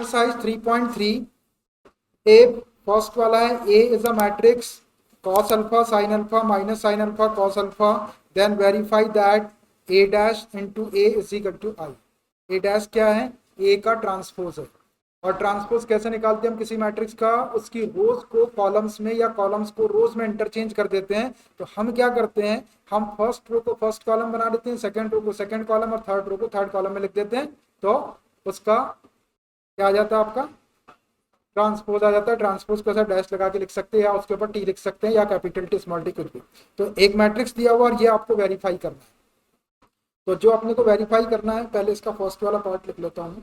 Exercise 3.3 ए first वाला है A is a matrix cos alpha sin alpha minus sin alpha cos alpha then verify that a dash into A is equal to I. A dash क्या है? ए का transpose है। और transpose कैसे निकालते हैं हम किसी मैट्रिक्स का? उसकी रोज को कॉलम्स में या कॉलम्स को रोज में इंटरचेंज कर देते हैं। तो हम क्या करते हैं, हम फर्स्ट रो को फर्स्ट कॉलम बना देते हैं, सेकंड रो को सेकंड कॉलम और थर्ड रो को थर्ड कॉलम में लिख देते हैं। तो उसका क्या आ जाता है? आपका ट्रांसपोज आ जाता है। ट्रांसपोज को ऐसा डैश लगा के लिख सकते हैं या उसके ऊपर टी लिख सकते हैं या कैपिटल टी स्मॉल टी कुछ भी। तो एक मैट्रिक्स दिया हुआ और ये आपको वेरीफाई करना है। तो जो अपने को वेरीफाई करना है, पहले इसका फर्स्ट वाला पार्ट लिख लेता हूँ।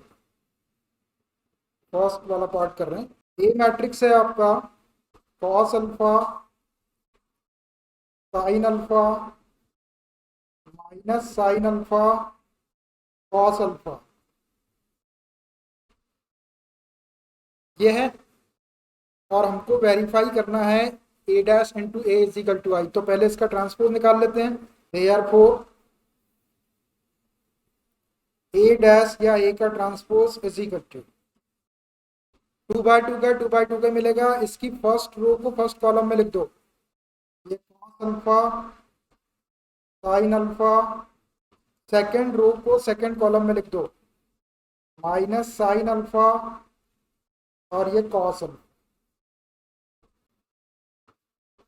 फर्स्ट वाला पार्ट कर रहे हैं। ए मैट्रिक्स है आपका cos alpha sin alpha minus sin alpha cos alpha, ये है। और हमको वेरीफाई करना है A dash into A is equal to I. तो पहले इसका ट्रांसपोज निकाल लेते हैं। देयरफॉर ए डैश या ए का ट्रांसपोज इज इक्वल टू 2/2 मिलेगा। इसकी फर्स्ट रो को फर्स्ट कॉलम में लिख दो। ये cos alpha sin alpha, second row को सेकेंड कॉलम में लिख दो माइनस sin अल्फा और ये cos अल्फा।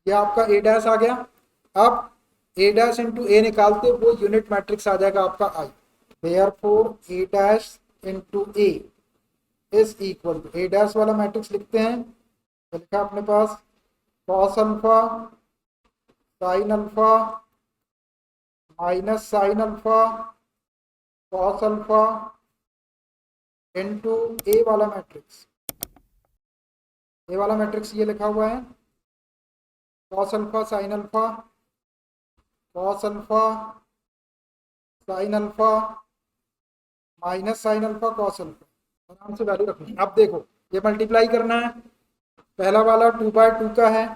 ये आपका ए डैश आ गया। अब ए डैश इंटू ए निकालते वो यूनिट मैट्रिक्स आ जाएगा आपका I. Therefore A dash into A is equal to, A dash वाला मैट्रिक्स लिखते हैं। तो लिखा अपने पास cos alpha sin alpha minus sin alpha cos alpha into A वाला मैट्रिक्स। ए वाला मैट्रिक्स ये लिखा हुआ है cos alpha sin alpha cos alpha sin alpha minus sin alpha cos alpha. आराम से वैल्यू रखनी। अब देखो ये मल्टीप्लाई करना है। पहला वाला 2/2 का है,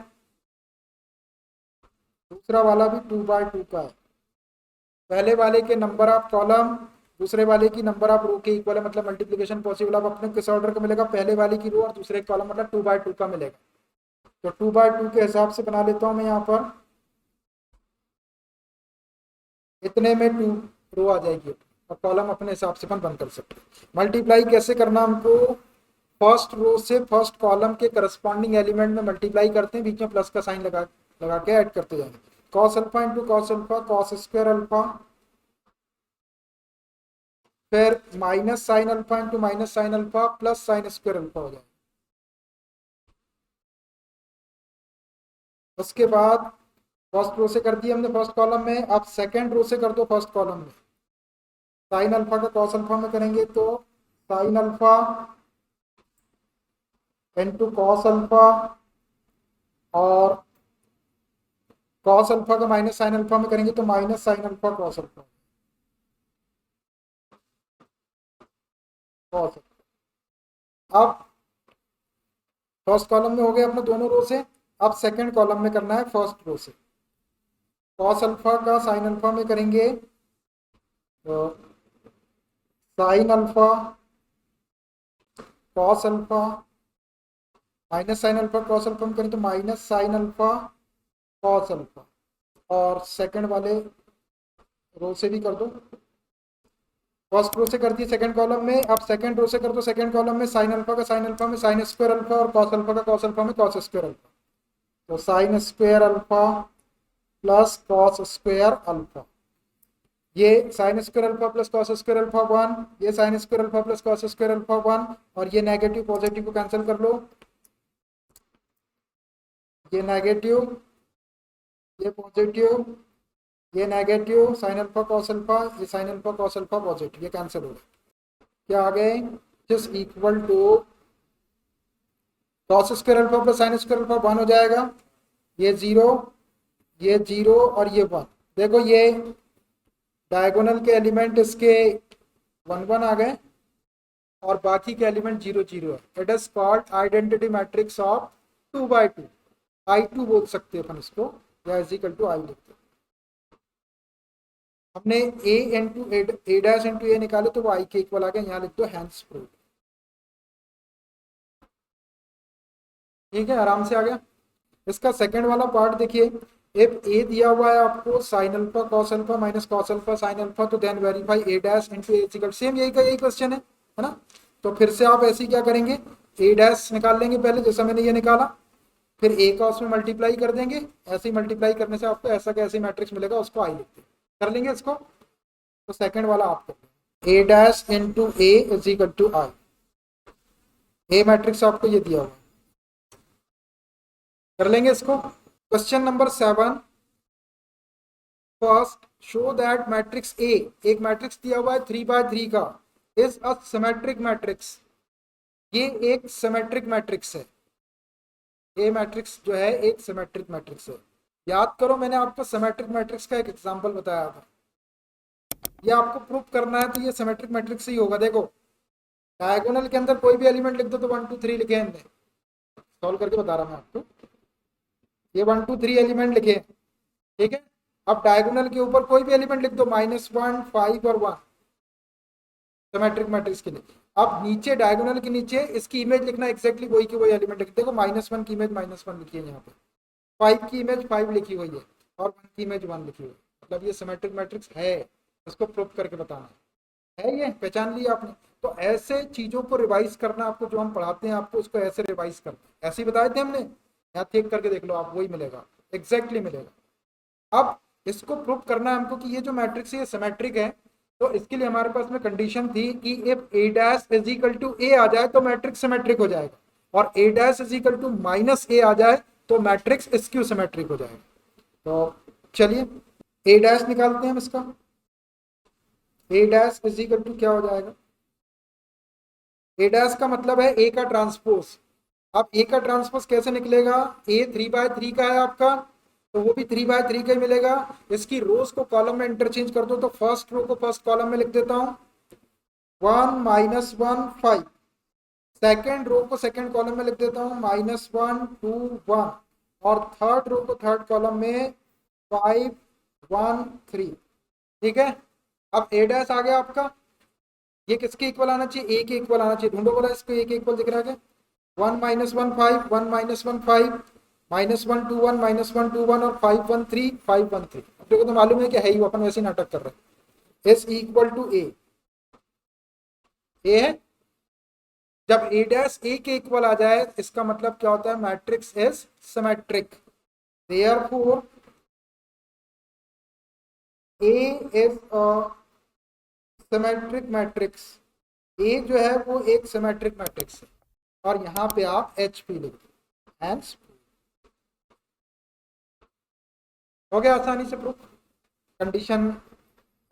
दूसरा वाला भी 2/2 का है। पहले वाले के नंबर ऑफ कॉलम दूसरे वाले की नंबर ऑफ रो के इक्वल है, मतलब मल्टीप्लिकेशन पॉसिबल। अब अपने किस ऑर्डर का मिलेगा? पहले वाले की रो और दूसरे कॉलम, मतलब 2/2 का मिलेगा। तो 2/2 के हिसाब से बना लेता हूं मैं यहाँ पर। इतने में 2 रो आ जाएगी और कॉलम अपने हिसाब से अपन बंद कर सकते हैं। मल्टीप्लाई कैसे करना हमको? फर्स्ट रो से फर्स्ट कॉलम के करस्पॉन्डिंग एलिमेंट में मल्टीप्लाई करते हैं, बीच में प्लस का साइन लगा के ऐड करते जाएंगे। cos alpha into cos alpha cos square alpha, फिर minus sine alpha into minus sine alpha plus sine square alpha हो जाएगा। उसके बाद फर्स्ट रो से कर दिया हमने फर्स्ट कॉलम में। अब सेकंड रो से कर दो फर्स्ट कॉलम में। साइन अल्फा का cos अल्फा में करेंगे तो sign alpha into cos alpha और cos अल्फा का माइनस साइन अल्फा में करेंगे तो minus sine alpha cos alpha cos alpha. अब फर्स्ट कॉलम में हो गया अपने दोनों रो से। अब सेकंड कॉलम में करना है फर्स्ट रो से। cos अल्फा का साइन अल्फा में करेंगे तो sign alpha cos alpha minus sine alpha cos alpha में करें तो minus sine alpha cos alpha. और सेकंड वाले रो से भी कर दो। फर्स्ट रो से कर दिए सेकंड कॉलम में। अब सेकंड रो से कर दो सेकंड कॉलम में साइन अल्फा का साइन अल्फा में साइन स्क्वायर अल्फा और cos अल्फा का cos अल्फा में cos स्क्वायर अल्फा। तो sine square alpha plus cos square alpha, ये sine square alpha plus cos square alpha 1, ये sine square alpha plus cos square alpha 1, और ये negative positive को cancel कर लो। ये नेगेटिव, ये पॉजिटिव, ये negative, sine alpha cos alpha, ये sine alpha cos alpha positive, ये कैंसिल हो गया। क्या आ गए? जिस equal to cos square alpha plus sine square alpha 1 हो जाएगा। ये 0, ये 0 और ये 1। देखो ये डायगोनल के एलिमेंट इसके 1 1 आ गए और बाकी के एलिमेंट 0 0 है। It is called identity matrix of 2/2। I2 बोल सकते हैं अपन इसको, या इज इक्वल टू आई लिखते हैं। हमने ए इंटू ए डैश इंटू ए निकाले तो वो आई के इक्वल आ गया। यहाँ लिख दो हैंस प्रूव। ठीक है, आराम से आ गया। इसका सेकंड वाला पार्ट देखिए, इफ ए दिया हुआ है आपको sine alpha cos alpha minus cos alpha sine alpha, तो देन वेरीफाई ए डैश इनटू ए इक्वल, सेम यही का यही क्वेश्चन है ना। तो फिर से आप ऐसे ही क्या करेंगे, ए डैश निकाल लेंगे पहले, जैसा मैंने ये निकाला, फिर ए का उसमें मल्टीप्लाई कर देंगे, ऐसे ही मल्टीप्लाई करने से आपको ऐसा कैसे मैट्रिक्स मिलेगा उसको आई लिखते हैं। कर लेंगे इसको, तो सेकंड वाला आप कर लेंगे, A dash into A is equal to I. A matrix आपको ये दिया हुआ है, कर लेंगे इसको। Question number 7, first show that matrix A, एक मैट्रिक्स दिया हुआ है 3 by 3 का, इज अ सिमेट्रिक मैट्रिक्स। ये एक सिमेट्रिक मैट्रिक्स है, ये मैट्रिक्स जो है एक सिमेट्रिक मैट्रिक्स है। याद करो मैंने आपको सिमेट्रिक मैट्रिक्स का एक एग्जांपल बताया था, ये आपको प्रूफ करना है तो ये सिमेट्रिक मैट्रिक्स ही होगा। देखो डायगोनल के अंदर कोई भी एलिमेंट लिख दो तो 1 2 3 लिखे हैं, सॉल्व करके बता रहा मैं आपको, ये 1 2 3 एलिमेंट लिखे हैं, ठीक है। अब डायगोनल के ऊपर कोई भी एलिमेंट लिख दो, -1 5 और 1, सिमेट्रिक मैट्रिक्स के लिए। अब नीचे डायगोनल के नीचे इसकी इमेज लिखना एक्जैक्टली वही की वही एलिमेंट लिख, देखो -1 की इमेज -1 लिखी है यहाँ पे, 5 की इमेज 5 लिखी हुई है और 1 की इमेज 1 लिखी हुई है, मतलब ये सिमेट्रिक मैट्रिक्स है। इसको प्रूव करके बताना है, ये पहचान लिया आपने। तो ऐसे चीजों को रिवाइज करना, आपको जो हम पढ़ाते हैं आपको उसको ऐसे रिवाइज करना, ऐसे ही बताए थे हमने, यहाँ चेक करके देख लो आप, वही मिलेगा, एग्जैक्टली मिलेगा। अब इसको प्रूव करना है हमको कि ये जो मैट्रिक्स है ये सिमेट्रिक है, तो इसके लिए हमारे पास में कंडीशन थी कि if A dash is equal to A आ जाए तो मैट्रिक्स सिमेट्रिक हो जाएगा, और A dash is equal to minus A आ जाए तो मैट्रिक्स स्क्यू सिमेट्रिक हो जाएगा। तो चलिए ए डैश निकालते हैं हम इसका, ए डैश इज इक्वल टू क्या हो जाएगा, ए डैश का मतलब है ए का ट्रांसपोज। अब ए का ट्रांसपोज कैसे निकलेगा, ए 3 by 3 का है आपका, तो वो भी 3 by 3 का ही मिलेगा। इसकी रोज को कॉलम में इंटरचेंज कर दो, तो फर्स्ट रो को फर्स्ट कॉलम में लिख देता हूं 1 -1 5, सेकेंड रो को सेकेंड कॉलम में लिख देता हूं -1 2 1, और थर्ड रो को थर्ड कॉलम में 5 1 3, ठीक है। अब ए डैश आ गया आपका, ये किसके इक्वल आना चाहिए, ए के इक्वल आना चाहिए, ढूंढो बोला इसको, ए के इक्वल दिख रहा है, 1 -1 5 1 -1 5 -1 2 1 -1 2 1 और 5 1 3 5 1 3। अपने को तो मालूम है कि है ही, अपन वैसे ही नाटक कर रहे हैं। एस इक्वल टू ए है, जब ए डैश ए के इक्वल आ जाए इसका मतलब क्या होता है, matrix is symmetric. Therefore A is a symmetric matrix, A जो है वो एक सिमेट्रिक मैट्रिक्स है, और यहाँ पे आप एच पी लिख दो, हैंस हो गया आसानी से प्रूफ। कंडीशन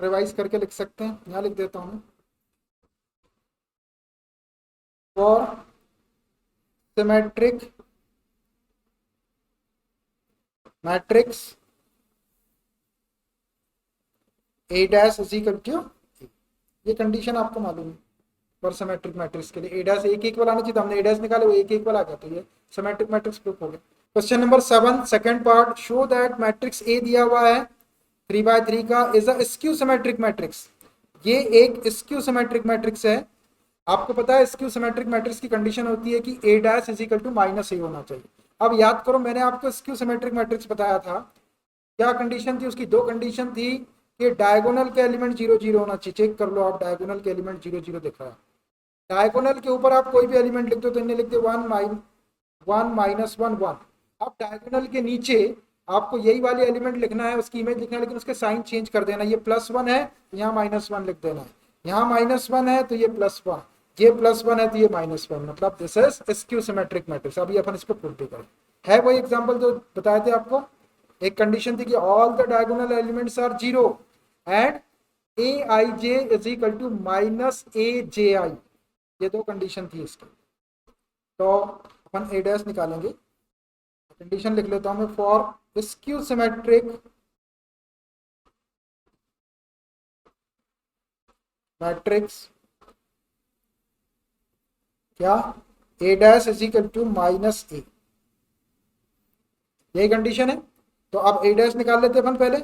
रिवाइज करके लिख सकते हैं, यहाँ लिख देता हूँ, for symmetric matrix A dash is equal to, ये कंडीशन आपको मालूम है फॉर सिमेट्रिक मैट्रिक्स के लिए, ए डैश ए के इक्वल आना चाहिए, तो हमने ए डैश निकाले, वो ए के इक्वल आ गया, तो ये सिमेट्रिक मैट्रिक्स प्रूफ हो गया। Question number 7 second part, show that matrix A दिया हुआ है 3 by 3 का, is a skew symmetric matrix. ये एक स्क्यू सिमेट्रिक मैट्रिक्स है। आपको पता है स्क्यू सिमेट्रिक मैट्रिक्स की कंडीशन होती है कि A dash is equal to -a होना चाहिए। अब याद करो मैंने आपको स्क्यू सिमेट्रिक मैट्रिक्स बताया था, क्या कंडीशन थी उसकी, दो कंडीशन थी कि डायगोनल के एलिमेंट 0 0 होना चाहिए, चेक कर लो आप, डायगोनल के एलिमेंट 0 0 दिख रहा है, डायगोनल के ऊपर आप कोई भी एलिमेंट लिख दो, तो इन्हें लिख दो 1 -1 1। अब डायगोनल के नीचे आपको यही वाली एलिमेंट लिखना है, उसकी इमेज लिखना है, लेकिन उसके साइन चेंज कर देना, ये +1 है यहाँ -1 लिख देना है, यहाँ -1 है तो ये +1, ये +1 है तो ये -1, मतलब this is skew symmetric matrix. अभी अपन इसको प्रूव भी करें, है वही एग्जांपल जो बताए थे आपको। एक कंडीशन थी कि all the diagonal elements are 0 and aij is equal to -aji, ये दो कंडीशन थी इसकी। तो अपन ए डैश निकालेंगे, कंडीशन लिख लेता हूं मैं, फॉर स्क्यू सिमेट्रिक मैट्रिक्स क्या, A dash is equal to -a, यही कंडीशन है। तो अब ए डैश निकाल लेते अपन पहले,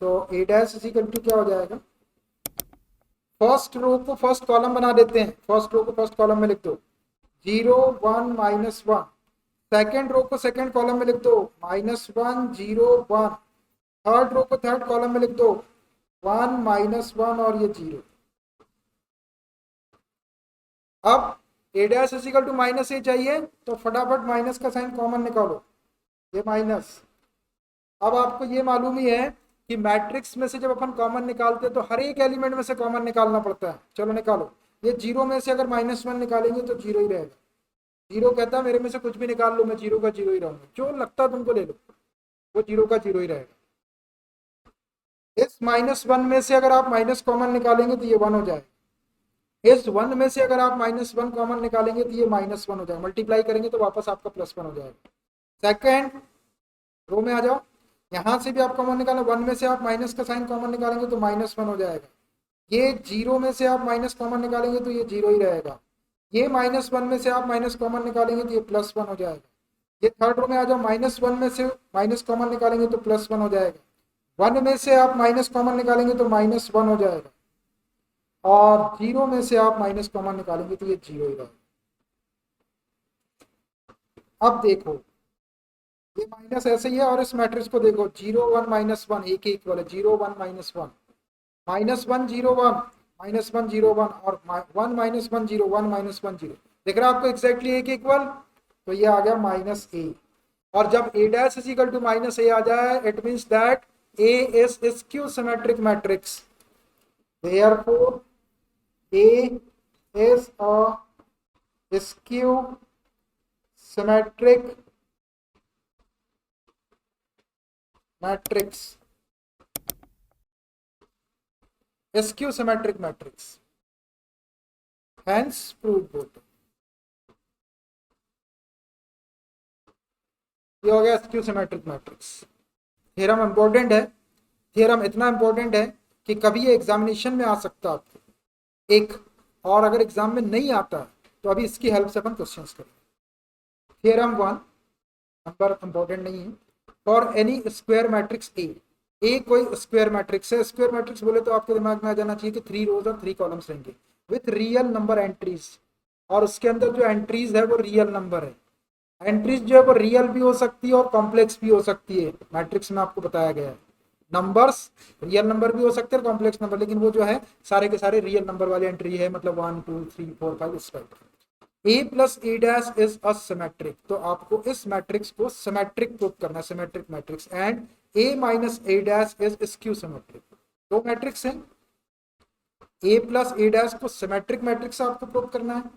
तो ए डैश इज इक्वल टू क्या हो जाएगा, फर्स्ट रो को फर्स्ट कॉलम बना देते हैं, फर्स्ट रो को फर्स्ट कॉलम में लिख दो 0 1 -1। सेकेंड रो को सेकेंड कॉलम में लिख दो -1 0 1। थर्ड रो को थर्ड कॉलम में लिख दो 1 -1 और ये 0। अब a dash is equal to -a चाहिए तो फटाफट माइनस का साइन कॉमन निकालो, ये माइनस। अब आपको ये मालूम ही है कि मैट्रिक्स में से जब अपन कॉमन निकालते हैं तो हर एक एलिमेंट में से कॉमन निकालना पड़ता है। चलो निकालो। ये 0 में से अगर -1 निकालेंगे तो 0 ही रहेगा। 0 कहता है मेरे में से कुछ भी निकाल लो, मैं 0 का 0 ही रहूंगा, जो लगता है तुमको ले लो, वो 0 का 0 ही रहेगा। इस -1 में से अगर आप माइनस कॉमन निकालेंगे तो ये 1 हो जाएगा। इस 1 में से अगर आप -1 कॉमन निकालेंगे तो ये -1 हो जाएगा। मल्टीप्लाई करेंगे तो वापस आपका +1 हो जाएगा। सेकेंड रो में आ जाओ, यहां से भी आप कॉमन निकालें। 1 में से आप माइनस का साइन कॉमन निकालेंगे तो -1 हो जाएगा। ये 0 में से आप माइनस कॉमन निकालेंगे तो ये 0 ही रहेगा। ये -1 में से आप माइनस कॉमन निकालेंगे तो ये +1 हो जाएगा। ये थर्ड रो में आ जाओ, -1 में से माइनस कॉमन निकालेंगे तो +1 हो जाएगा। 1 में से आप माइनस कॉमन निकालेंगे तो -1 हो जाएगा। और 0 में से आप माइनस कॉमन निकालेंगे तो ये 0 ही रहेगा। अब देखो ये माइनस ऐसे ही है, और इस मैट्रिक्स को देखो 0 1 -1 एक ही इक्वल है 0 1 -1 -1 0 1 -1 0 1 और 1 -1 0 1 -1 0। देख रहा है आपको एग्जैक्टली एक इक्वल, तो ये आ गया -a। और जब a dash is equal to -a आ जाए, it means that a is skew symmetric matrix, therefore a is a skew symmetric matrix, skew symmetric matrix, hence proved both। ये हो गया skew symmetric matrix. Theorem important है। Theorem इतना important है कि कभी ये एग्जामिनेशन में आ सकता है आपको एक, और अगर एग्जाम में नहीं आता है तो अभी इसकी हेल्प से अपन क्वेश्चंस करेंगे। थ्योरम 1 नंबर इंपॉर्टेंट नहीं है। For any square matrix A कोई स्क्वायर मैट्रिक्स है। स्क्वायर मैट्रिक्स बोले तो आपके दिमाग में आ जाना चाहिए कि 3 रोज और 3 कॉलम्स रहेंगे विथ रियल नंबर एंट्रीज, और उसके अंदर जो एंट्रीज है वो रियल नंबर है। एंट्रीज जो है वो रियल भी हो सकती है और कॉम्प्लेक्स भी हो सकती है। मैट्रिक्स में आपको बताया गया है नंबर्स रियल नंबर भी हो सकते हैं कॉम्प्लेक्स नंबर, लेकिन वो जो है सारे के सारे रियल नंबर वाली एंट्री है, मतलब 1 2 3 4 5 इस type. a plus A dash is a symmetric, तो आपको इस मैट्रिक्स को सिमेट्रिक प्रूव करना है, symmetric matrix. And a minus A dash is skew symmetric. दो मैट्रिक्स हैं, a प्लस ए डैश को सिमेट्रिक मैट्रिक्स आपको प्रूव करना है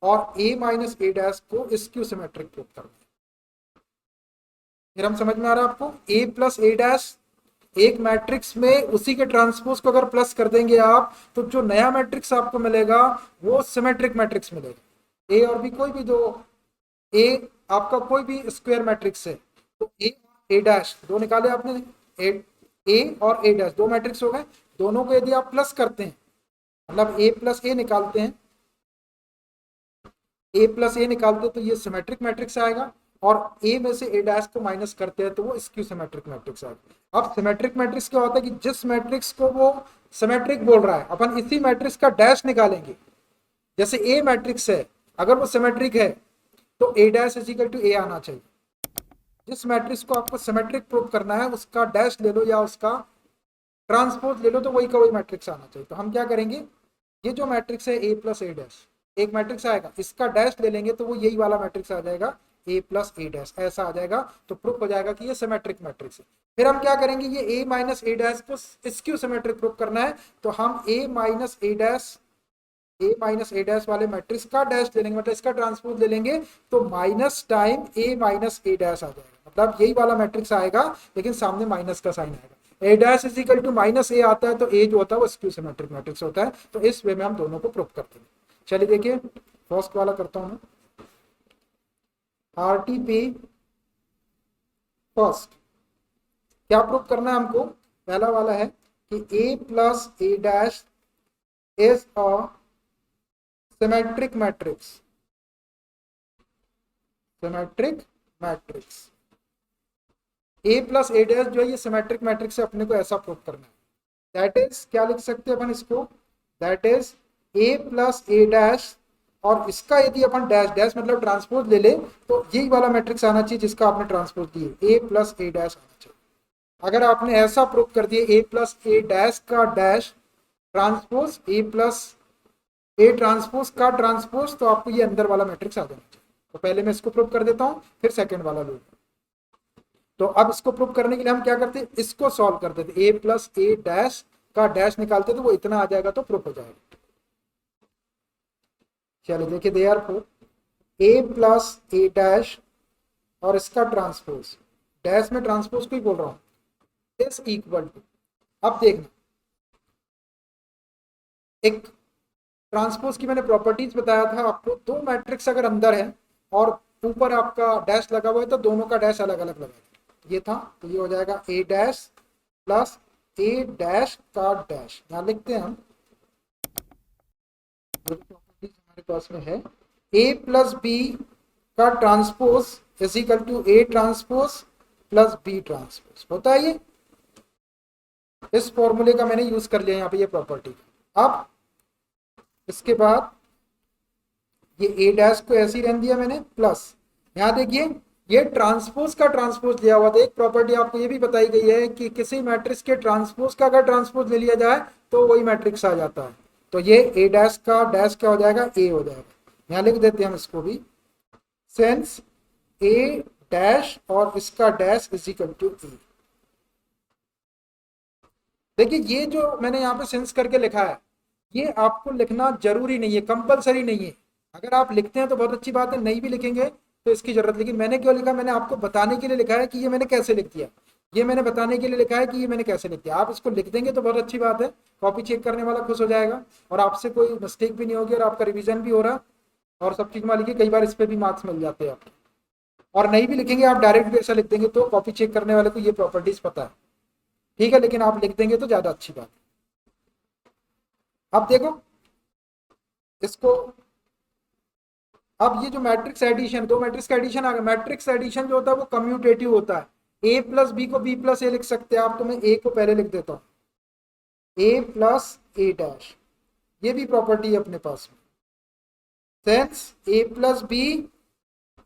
और a माइनस ए डैश को स्क्यू सिमेट्रिक प्रूव करना है। फिर हम समझ में आ रहा है आपको, a प्लस ए डैश एक मैट्रिक्स में उसी के ट्रांसपोज को अगर प्लस कर देंगे आप, तो जो नया मैट्रिक्स आपको मिलेगा वो सिमेट्रिक मैट्रिक्स मिलेगा। ए और बी कोई भी दो, ए आपका कोई भी स्क्वायर मैट्रिक्स है तो ए डैश दो निकाले आपने, ए और ए डैश दो मैट्रिक्स हो गए। दोनों को यदि आप प्लस करते हैं, मतलब ए प्लस ए निकालते हैं, ए प्लस ए निकालते हैं तो ये सिमेट्रिक मैट्रिक्स आएगा, और ए में से ए डैश को माइनस करते हैं तो वो स्क्यू सिमेट्रिक मैट्रिक्स आएगा। अब सिमेट्रिक मैट्रिक्स क्या होता है कि जिस मैट्रिक्स को वो सिमेट्रिक बोल रहा है, अपन इसी मैट्रिक्स का डैश निकालेंगे। जैसे ए मैट्रिक्स है, अगर वो सिमेट्रिक है तो ए डैश इज इक्वल टू ए आना चाहिए। जिस मैट्रिक्स को आपको सिमेट्रिक प्रूव करना है उसका डैश ले लो या उसका ट्रांसपोज ले लो, तो वही का वही मैट्रिक्स आना चाहिए। तो हम क्या करेंगे, ये जो मैट्रिक्स है ए प्लस ए डैश, एक मैट्रिक्स आएगा, इसका डैश ले लेंगे तो वो यही वाला मैट्रिक्स आ जाएगा ए प्लस ए डैश, ऐसा आ जाएगा। तो प्रूफ हो जाएगा कि ये सिमेट्रिक मैट्रिक्स है। फिर हम क्या करेंगे, ये ए माइनस ए डैश को स्क्यू सिमेट्रिक प्रूफ करना है, तो हम ए माइनस ए डैश वाले मैट्रिक्स का डैश ले लेंगे, मतलब इसका ट्रांसपोज ले लेंगे, तो minus time A minus A dash आ जाएगा। मतलब यही वाला मैट्रिक्स आएगा लेकिन सामने माइनस का साइन आएगा। A dash is equal to minus A आता है तो ए जो होता है वो स्क्यू सिमेट्रिक मैट्रिक्स होता है। तो इस वे में हम दोनों को प्रूफ करते हैं। चलिए देखिए, फर्स्ट वाला करता हूं मैं, आरटी पे फर्स्ट क्या प्रूफ करना है हमको। पहला वाला है कि A plus A dash is a symmetric matrix, symmetric matrix. A plus A dash जो है ये सिमेट्रिक मैट्रिक्स है, अपने को ऐसा प्रूफ करना है। दैट इज क्या लिख सकते हैं अपन इसको, that is a plus A dash और इसका यदि अपन डैश डैश मतलब ट्रांसपोज ले ले तो यही वाला मैट्रिक्स आना चाहिए जिसका आपने ट्रांसपोज दिए, ए प्लस ए डैश आना चाहिए। अगर आपने ऐसा प्रूव कर दिया ए प्लस ए डैश का dash transpose A plus A transpose का ट्रांसपोज, तो आपको ये अंदर वाला मैट्रिक्स आ जाना चाहिए। तो पहले मैं इसको प्रूव कर देता हूँ, फिर सेकंड वाला लूँ। तो अब इसको प्रूव करने के लिए हम क्या करते हैं, इसको सॉल्व कर देते, ए प्लस ए डैश का डैश निकालते तो वो इतना आ जाएगा, तो प्रूफ हो जाएगा। चलो देखिए, they are proof A plus A dash और इसका ट्रांसपोज, डैश में ट्रांसपोज को ही बोल रहा हूं, इज इक्वल टू, अब देखना एक ट्रांसपोज की मैंने प्रॉपर्टीज बताया था आपको, दो मैट्रिक्स अगर अंदर है और ऊपर आपका डैश लगा हुआ है तो दोनों का डैश अलग अलग लगा, ये था, तो ये हो जाएगा A dash plus A dash का डैश। यहां लिखते हैं हम, प्रॉपर्टीज हमारे पास में है, ए प्लस बी का transpose is equal to A transpose plus B transpose, होता है ये। इस फॉर्मूले का मैंने यूज कर लिया यहाँ पे ये प्रॉपर्टी। अब इसके बाद ये ए डैश को ऐसे ही रहने दिया मैंने, प्लस यहाँ देखिए ये ट्रांसपोज का ट्रांसपोज लिया हुआ था। एक प्रॉपर्टी आपको ये भी बताई गई है कि किसी मैट्रिक्स के ट्रांसपोज का अगर ट्रांसपोज ले लिया जाए तो वही मैट्रिक्स आ जाता है। तो ये ए डैश का डैश क्या हो जाएगा, ए हो जाएगा। यहाँ लिख देते हैं हम इसको भी, सिंस ए डैश और इसका डैश इज इक्वल टू ए। देखिए ये जो मैंने यहाँ पे सेंस करके लिखा है, ये आपको लिखना जरूरी नहीं है, कंपलसरी नहीं है। अगर आप लिखते हैं तो बहुत अच्छी बात है, नहीं भी लिखेंगे तो इसकी जरूरत, लेकिन मैंने क्यों लिखा, मैंने आपको बताने के लिए लिखा है कि ये मैंने कैसे लिख दिया, ये मैंने बताने के लिए लिखा है कि ये मैंने कैसे लिख दिया। आप इसको लिख देंगे तो बहुत अच्छी बात है, कॉपी चेक करने वाला खुश हो जाएगा और आपसे कोई मिस्टेक भी नहीं होगी और आपका रिविजन भी हो रहा और सब चीज मान लीजिए, कई बार इस पर भी मार्क्स मिल जाते हैं आपके। और नहीं भी लिखेंगे, आप डायरेक्ट भी ऐसा लिख देंगे तो कॉपी चेक करने वाले को ये प्रॉपर्टीज पता है, ठीक है, लेकिन आप लिख देंगे तो ज्यादा अच्छी बात है। अब देखो इसको, अब ये जो मैट्रिक्स एडिशन, दो मैट्रिक्स का एडिशन आ गया। मैट्रिक्स एडिशन जो होता है वो कम्यूटेटिव होता है, ए प्लस बी को बी प्लस ए लिख सकते हैं आप, तो मैं ए को पहले लिख देता हूँ, ए प्लस ए डैश, ये भी प्रॉपर्टी है अपने पास में, since A plus B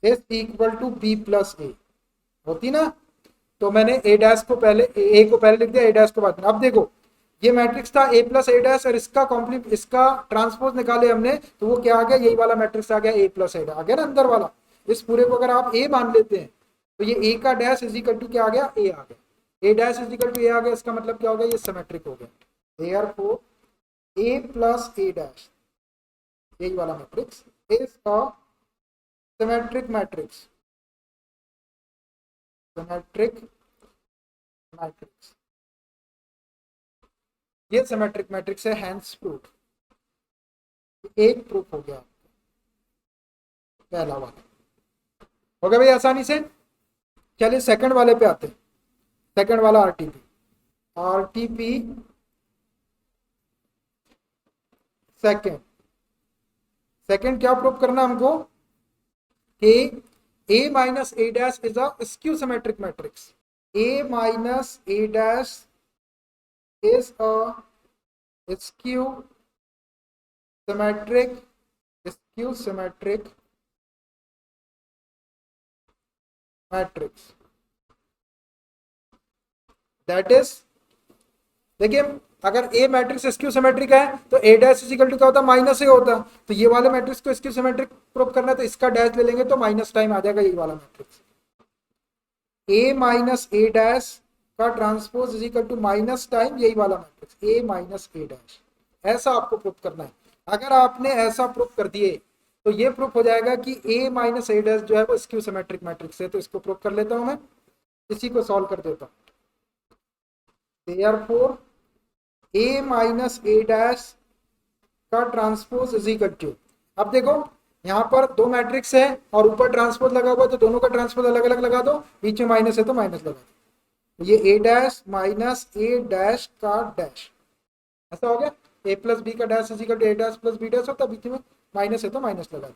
is equal to B plus A, होती ना। तो मैंने ए डैश को पहले, ए को पहले लिख दिया, ए डैश को बाद में। अब देखो ये मैट्रिक्स था ए प्लस ए डैश और इसका कॉम्प्लीट, इसका ट्रांसपोज निकाले हमने तो वो क्या आ गया, यही वाला मैट्रिक्स आ गया, ए प्लस ए आ गया ना अंदर वाला। इस पूरे को अगर आप ए मान लेते हैं तो ये ए का डैश इज इक्वल टू क्या आ गया, ए आ गया, ए dash is equal to A आ गया। इसका मतलब क्या हो गया, ये सिमेट्रिक हो गया, therefore A plus A dash, यही वाला matrix is a symmetric matrix, symmetric matrix, ये सिमेट्रिक मैट्रिक्स है, हैंस प्रूफ। एक प्रूफ हो गया पहला वाला, हो गया भाई आसानी से। चलिए सेकंड वाले पे आते हैं, सेकंड वाला आरटीपी। आरटीपी सेकंड, सेकंड क्या प्रूफ करना हमको कि A minus A dash is a skew symmetric matrix, A minus A dash is a skew symmetric matrix, that is, देखिए अगर ए मैट्रिक्स स्क्यू सिमेट्रिक है तो ए डैश इज इक्वल टू क्या होता है, माइनस ए होता। तो ये वाले मैट्रिक्स को स्क्यू सिमेट्रिक प्रूव करना है तो इसका डैश ले लेंगे तो माइनस टाइम आ जाएगा, यही वाला matrix A minus A dash का transpose is equal to minus time यही वाला matrix A minus A dash. ऐसा आपको प्रूफ करना है। अगर आपने ऐसा प्रूफ कर दिए तो ये प्रूफ हो जाएगा कि ए माइनस ए डैश जो है वो स्क्यू सिमेट्रिक मैट्रिक्स है। तो इसको प्रूफ कर लेता हूं मैं, इसी को सॉल्व कर देता हूं। Therefore A minus A dash का ट्रांसपोज इज इक्वल टू, अब देखो यहाँ पर दो मैट्रिक्स है और ऊपर ट्रांसपोज लगा हुआ है तो दोनों का ट्रांसपोज अलग अलग लगा दो, बीच में माइनस है तो माइनस लगा दो। ये A dash minus A dash का डैश, ऐसा हो गया। ए प्लस बी का dash is equal to A dash plus B dash होता है, बीच में माइनस है तो माइनस लगा दो,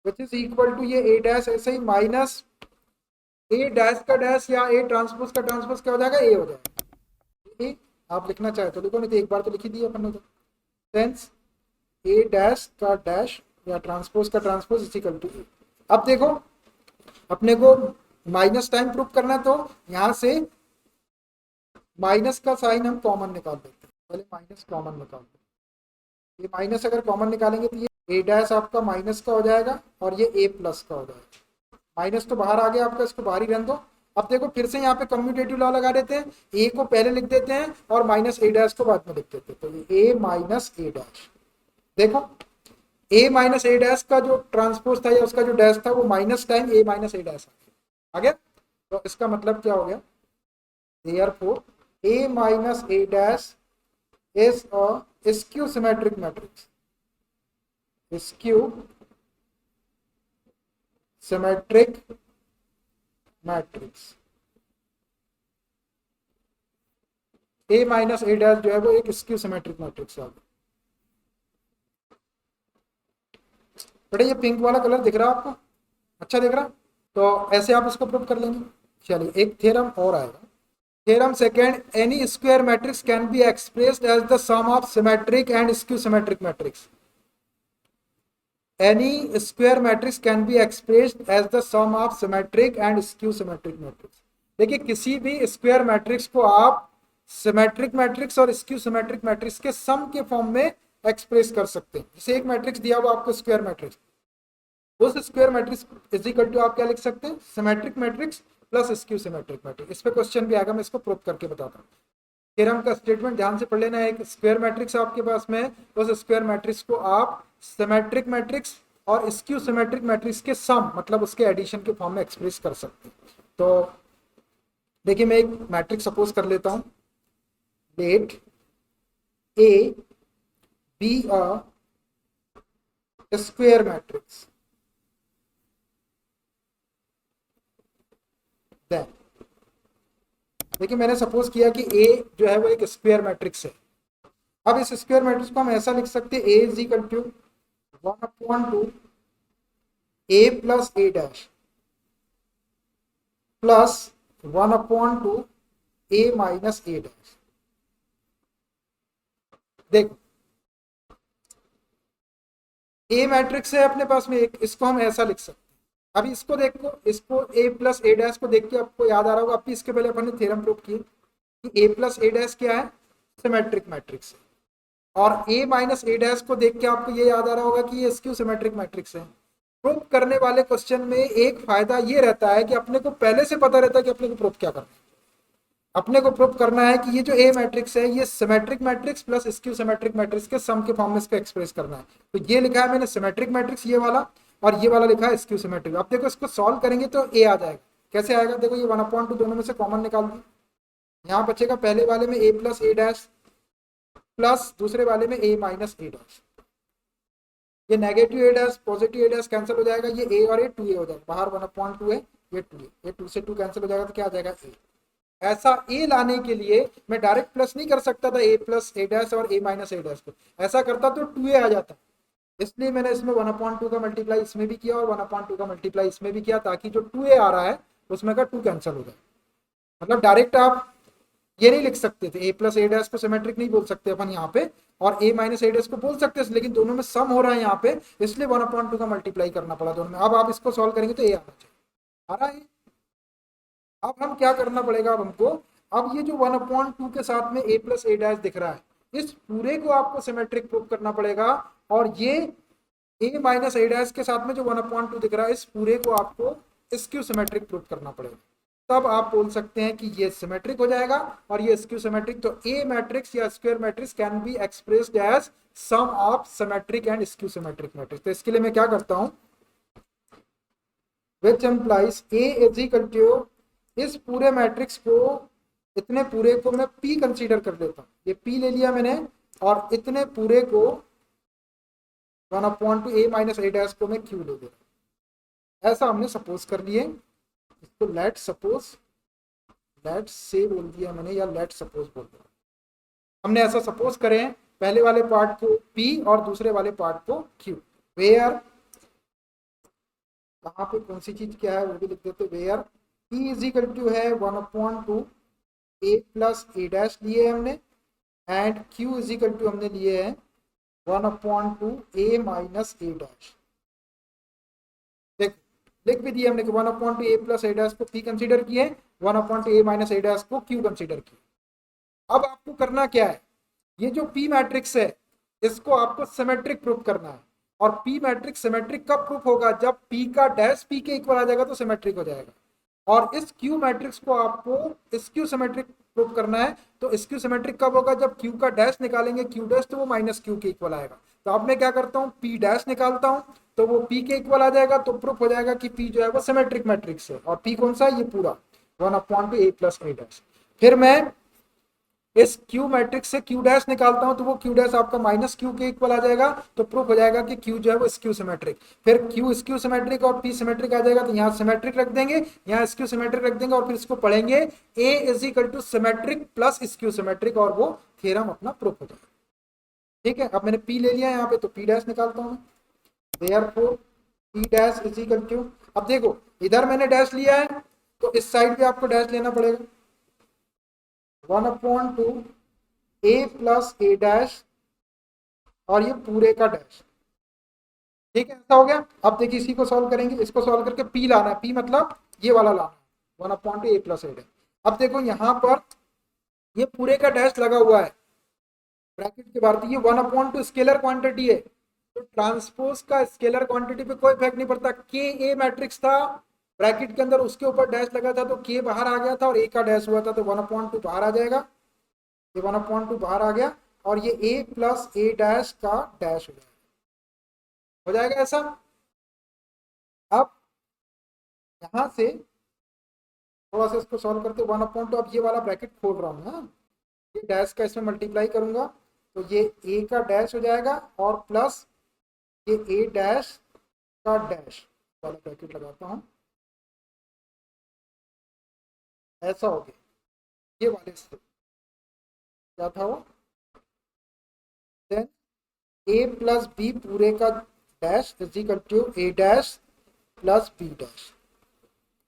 विच इज इक्वल टू ये ए डैश ऐसे ही माइनस ए डैश का डैश या ए ट्रांसपोज का ट्रांसपोज क्या हो जाएगा, ए हो जाएगा। ए आप लिखना चाहे तो लिखो, नहीं तो एक बार तो लिख ही दिया अपन ने। सेंस ए डैश का डैश या ट्रांसपोज का ट्रांसपोज इज इक्वल टू ए। अब देखो अपने को माइनस टाइम प्रूव करना है, तो यहां से माइनस का साइन हम कॉमन निकाल देते हैं। पहले माइनस कॉमन निकाल देते हैं। ये माइनस अगर कॉमन निकालेंगे तो ये ए डैश आपका माइनस का हो जाएगा और ये ए प्लस का हो जाएगा। माइनस तो बाहर आ गया आपका, इसको बाहर ही रहने दो। अब देखो फिर से यहाँ पे कम्यूटेटिव लॉ लगा देते हैं, ए को पहले लिख देते हैं और माइनस ए डैश को बाद में लिख देते हैं, तो ये ए माइनस ए डैश। देखो ए माइनस ए डैश का जो ट्रांसपोज था या उसका जो डैश था वो minus time A minus A dash आ गया। तो इसका मतलब क्या हो गया, therefore a minus a dash is a skew symmetric matrix, skew symmetric matrix। a minus a dash जो है वो एक स्क्यू सिमेट्रिक मैट्रिक्स है। बड़े ये पिंक वाला कलर दिख रहा है आपको, अच्छा दिख रहा, तो ऐसे आप इसको प्रूव कर लेंगे। चलिए एक थ्योरम और आएगा, theorem second, any square matrix can be expressed as the sum of symmetric and skew symmetric matrix. Any square matrix can be expressed as the sum of symmetric and skew symmetric matrix. देखिए किसी भी square matrix को आप symmetric matrix और skew symmetric matrix के sum के form में express कर सकते हैं। जैसे एक मैट्रिक्स दिया हुआ आपको स्क्वायर मैट्रिक्स, उस square matrix is equal to आप क्या लिख सकते हैं, symmetric matrix plus skew symmetric matrix. इस पे क्वेश्चन भी आएगा, मैं इसको प्रूव करके बताता हूँ। थ्योरम का स्टेटमेंट ध्यान से पढ़ लेना है। एक स्क्वायर मैट्रिक्स आपके पास में, उस स्क्वायर मैट्रिक्स को आप सिमेट्रिक मैट्रिक्स और स्क्यू सिमेट्रिक मैट्रिक्स के सम मतलब उसके एडिशन के फॉर्म में एक्सप्रेस कर सकते हैं। तो देखिए मैं एक मैट्रिक्स सपोज कर लेता हूं, let A be a square matrix, then देखिए मैंने सपोज किया कि ए जो है वो एक स्क्वायर मैट्रिक्स है। अब इस स्क्वायर मैट्रिक्स को हम ऐसा लिख सकते हैं, A is equal to 1/2 A plus A dash plus 1/2 A minus A dash. देखो ए मैट्रिक्स है अपने पास में एक, इसको हम ऐसा लिख सकते हैं। अभी इसको देखो, इसको ए प्लस ए डैश को देख के आपको याद आ रहा होगा, अभी इसके पहले अपन ने थ्योरम प्रूव किया कि ए प्लस ए डैश क्या है, सिमेट्रिक मैट्रिक्स है। और ए माइनस ए डैश को देख के आपको ये याद आ रहा होगा कि ये स्क्यू सिमेट्रिक मैट्रिक्स है। प्रूव करने वाले क्वेश्चन में एक फायदा ये रहता है कि अपने को पहले से पता रहता है कि अपने को प्रूव क्या करना है। अपने को प्रूव करना है कि ये जो ए मैट्रिक्स है ये symmetric matrix plus skew symmetric matrix के सम के फॉर्म में इसको एक्सप्रेस करना है। तो ये लिखा है मैंने सिमेट्रिक मैट्रिक्स ये वाला, और ये वाला लिखा है स्क्यू सिमेट्रिक। अब देखो इसको सॉल्व करेंगे तो ए आ जाएगा। कैसे आएगा, देखो ये 1/2 दोनों में से कॉमन निकाल दिया, यहाँ बचेगा पहले वाले में ए प्लस ए डैश प्लस दूसरे वाले में ए माइनस ए डैश। ये नेगेटिव ए डैश पॉजिटिव ए डैश कैंसिल हो जाएगा, ये ए और ए 2a हो जाएगा, बाहर 1/2 है, ये 2a, ये 2 से 2 कैंसिल हो जाएगा तो क्या आ जाएगा ए। ऐसा ए लाने के लिए मैं डायरेक्ट प्लस नहीं कर सकता था ए प्लस ए डैश और ए माइनस ए डैश को, ऐसा करता तो 2a आ जाता। इसलिए मैंने इसमें 1/2 का मल्टीप्लाई इसमें भी किया और 1/2 का मल्टीप्लाई इसमें भी किया, ताकि जो 2a आ रहा है उसमें का 2 कैंसिल हो जाए। मतलब डायरेक्ट आप ये नहीं लिख सकते थे, ए प्लस ए डैश को सिमेट्रिक नहीं बोल सकते अपन यहाँ पे, और ए माइनस ए डैश को बोल सकते हैं, लेकिन दोनों में सम हो रहा है यहाँ पे, इसलिए 1/2 का मल्टीप्लाई करना पड़ा दोनों में। अब आप इसको सॉल्व करेंगे तो ए आना चाहिए, आ रहा है। अब हम क्या करना पड़ेगा, अब हमको अब ये जो 1/2 के साथ में a प्लस ए डैश दिख रहा है, इस पूरे को आपको सिमेट्रिक प्रूव करना पड़ेगा, और ये a माइनस ए डैश के साथ में जो 1/2 दिख रहा है इस पूरे को आपको स्क्यू सिमेट्रिक प्रूव करना पड़ेगा। तब आप बोल सकते हैं कि ये सिमेट्रिक हो जाएगा और ये स्क्यू सिमेट्रिक। तो ए मैट्रिक्स या square matrix can be expressed as sum of symmetric and skew symmetric matrix. तो इसके लिए मैं क्या करता हूं, which implies A is equal to, इस पूरे मैट्रिक्स को, इतने पूरे को मैं P कंसीडर कर लेता हूँ, ये P ले लिया मैंने, और इतने पूरे को 1/2 ए माइनस ए डैश को मैं Q ले दे रहा। ऐसा हमने सपोज कर लिए, इसको लेट सपोज, लेट से बोल दिया मैंने, या लेट सपोज बोल दिया। हमने ऐसा सपोज करें, पहले वाले पार्ट को P और दूसरे वाले पार्ट को Q। वेयर, कहाँ पे कौन सी चीज क्या है वो भी लिख देते, where P is equal to है 1/2 ए प्लस ए डैश लिए हमने, and Q is equal to हमने लिए हैं 1/2 a माइनस ए डैश। देख, लिख भी दिया हमने कि 1/2 a प्लस ए डैश को p कंसीडर किए, 1/2 a माइनस ए डैश को q कंसीडर किए। अब आपको करना क्या है, ये जो p मैट्रिक्स है इसको आपको सिमेट्रिक प्रूफ करना है। और p मैट्रिक्स सिमेट्रिक कब प्रूफ होगा, जब p का डैश p के इक्वल आ जाएगा तो सिमेट्रिक हो जाएगा। और इस q मैट्रिक्स को आपको इस q सिमेट्रिक प्रूफ करना है, तो इस q सिमेट्रिक कब होगा, जब q का डैश निकालेंगे q डैश तो वो माइनस q के इक्वल आएगा। तो अब मैं क्या करता हूँ, p डैश निकालता हूँ तो वो p के इक्वल आ जाएगा, तो प्रूफ हो जाएगा कि p जो है वो सिमेट्रिक मैट्रिक्स है। और p कौन सा है, ये पूरा 1/2 a प्लस a डैश। फिर मैं इस Q मैट्रिक्स से Q डैश निकालता हूं तो वो Q डैश आपका माइनस Q के इक्वल आ जाएगा, तो प्रूफ हो जाएगा कि Q जो है वो स्क्यू सिमेट्रिक। फिर Q स्क्यू सिमेट्रिक और P सिमेट्रिक आ जाएगा, तो यहाँ सिमेट्रिक रख देंगे, यहाँ स्क्यू सिमेट्रिक रख देंगे, और फिर इसको पढ़ेंगे A is equal to symmetric plus skew symmetric, और वो थ्योरम अपना प्रूफ हो जाएगा। ठीक है, अब मैंने P ले लिया यहाँ पे, तो P डैश निकालता हूँ, therefore P dash is equal to, अब देखो इधर मैंने डैश लिया है तो इस साइड पे आपको डैश लेना पड़ेगा, 1/2 a प्लस ए डैश और ये पूरे का डैश। ठीक है, ऐसा हो गया। अब देखिए इसी को सॉल्व करेंगे, इसको सॉल्व करके p लाना है, p मतलब ये वाला लाना है 1/2 a प्लस ए डैश। अब देखो यहाँ पर ये पूरे का डैश लगा हुआ है ब्रैकेट के बाहर, तो ये 1/2 स्केलर क्वांटिटी है, तो ट्रांसपोज का स्केलर क्वांटिटी पे कोई इफेक्ट नहीं पड़ता। के ए मैट्रिक्स था ब्रैकेट के अंदर, उसके ऊपर डैश लगा था तो के बाहर आ गया था और ए का डैश हुआ था, तो 1/2 बाहर आ जाएगा, ये 1/2 बाहर आ गया, और ये a प्लस ए डैश का डैश हो जाएगा ऐसा। अब यहां से थोड़ा सा इसको सॉल्व करते 1/2, अब ये वाला ब्रैकेट खोल रहा हूँ, हाँ, ये डैश का इसमें मल्टीप्लाई करूंगा तो ये a का डैश हो जाएगा, और प्लस ये a डैश का डैश वाला ब्रैकेट लगाता हूँ, ऐसा हो गया। ये वाले से क्या था वो, देन a प्लस बी पूरे का dash is equal to A dash plus B dash,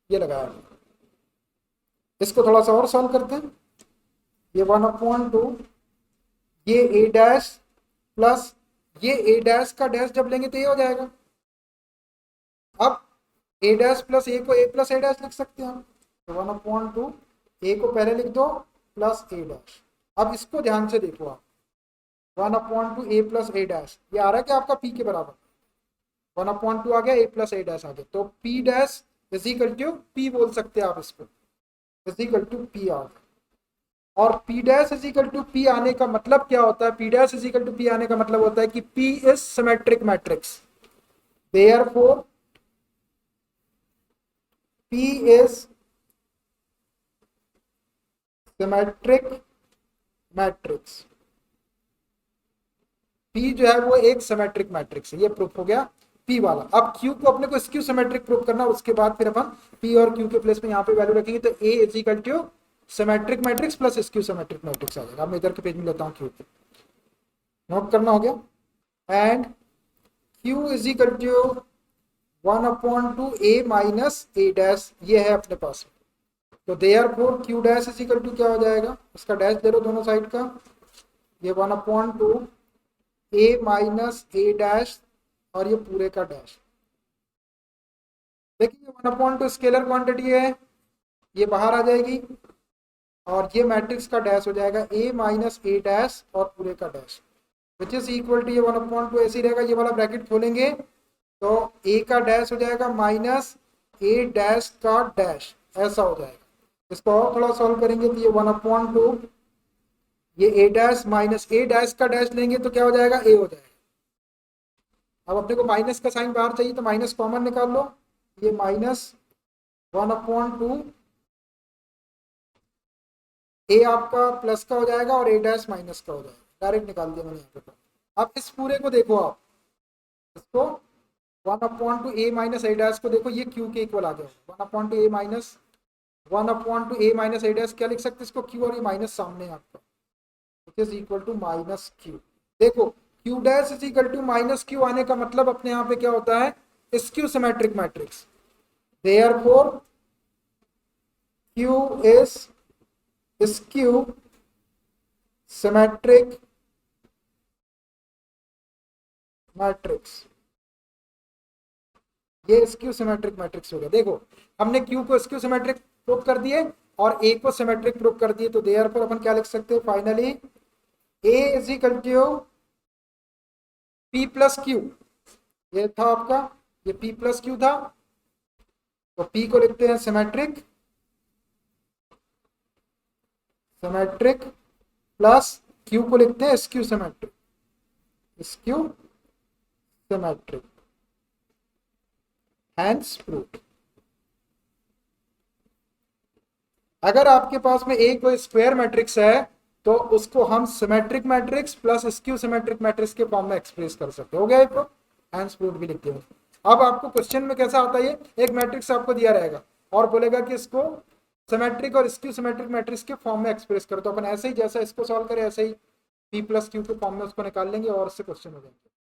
ये लगाया। इसको थोड़ा सा और सॉल्व करते हैं, ये 1/2 ये ए डैश प्लस ये ए डैश का डैश जब लेंगे तो ये हो जाएगा। अब ए डैश प्लस ए को ए प्लस ए डैश लिख सकते हैं हम, तो 1/2 ए को पहले लिख दो प्लस ए डैश। अब इसको ध्यान से देखो आप, 1/2 ए प्लस ए डैश, ये आ रहा है कि आपका पी के बराबर, 1/2 आ गया, ए प्लस ए डैश आ गया, तो P dash is equal to P बोल सकते हैं आप इसको, इज इक्वल टू पी आ गया। और P dash is equal to P आने का मतलब क्या होता है, P dash is equal to P आने का मतलब होता है कि P is symmetric matrix, therefore P is symmetric matrix. P जो है वो एक सिमेट्रिक मैट्रिक्स है, ये प्रूफ हो गया P वाला। अब Q को अपने को स्क्यू सिमेट्रिक प्रूफ करना, उसके बाद फिर अपन P और Q के प्लेस में यहाँ पे वैल्यू रखेंगे, तो A is equal to symmetric matrix plus skew symmetric matrix आ जाएगा। अब मैं इधर के पेज में लेता हूँ Q, नोट करना हो गया, and Q is equal to 1/2 a minus A dash, ये है अपने पास। तो therefore Q dash is equal to क्या हो जाएगा, इसका डैश ले लो दोनों साइड का, ये 1/2 a माइनस ए डैश और ये पूरे का डैश। देखिए 1/2 स्केलर क्वांटिटी है, ये बाहर आ जाएगी, और ये मैट्रिक्स का डैश हो जाएगा a माइनस ए डैश और पूरे का dash, which is equal to ये 1/2 ऐसे ही रहेगा, ये वाला ब्रैकेट खोलेंगे तो a का डैश हो जाएगा माइनस ए डैश का डैश, ऐसा हो जाएगा। इसको और थोड़ा सॉल्व करेंगे तो ये 1/2 ये A dash minus A dash का डैश लेंगे तो क्या हो जाएगा, a हो जाएगा। अब अपने को माइनस का साइन बाहर चाहिए तो माइनस कॉमन निकाल लो, ये माइनस 1/2 ए आपका प्लस का हो जाएगा और ए डैश माइनस का हो जाएगा, डायरेक्ट निकाल दिया मैंने यहाँ पे। अब इस पूरे को देखो आप, इसको 1/2 ए माइनस ए डैश को देखो, ये क्यू के इक्वल आ गया, 1/2 A minus 1/2 A minus A dash क्या लिख सकते हैं इसको, क्यू, और ये माइनस सामने आपका, it is equal to minus Q. देखो Q dash is equal to minus Q आने का मतलब अपने यहाँ पे क्या होता है, skew symmetric matrix, therefore Q is skew symmetric matrix, ये स्क्यू सिमेट्रिक मैट्रिक्स हो गया। देखो हमने क्यू को स्क्यू सिमेट्रिक प्रूव कर दिए और ए को सिमेट्रिक प्रूव कर दिए, तो देयरफॉर अपन क्या लिख सकते हैं finally, A is equal to P plus Q, ये था आपका, ये पी प्लस क्यू था, तो पी को लिखते हैं सिमेट्रिक, सिमेट्रिक प्लस क्यू को लिखते हैं skew symmetric, skew symmetric, hence proved. अगर आपके पास में एक कोई स्क्वायर मैट्रिक्स है तो उसको हम symmetric matrix plus skew symmetric matrix के फॉर्म में एक्सप्रेस कर सकते हो गया, एक हैंस प्रूव्ड भी लिखते हैं। अब आपको क्वेश्चन में कैसा आता है, एक मैट्रिक्स आपको दिया रहेगा और बोलेगा कि इसको सिमेट्रिक और स्क्यू सिमेट्रिक मैट्रिक्स के फॉर्म में एक्सप्रेस करो, तो अपन ऐसे ही जैसा इसको सॉल्व करें ऐसे ही पी प्लस क्यू के फॉर्म में उसको निकाल लेंगे और उससे क्वेश्चन हो जाएंगे।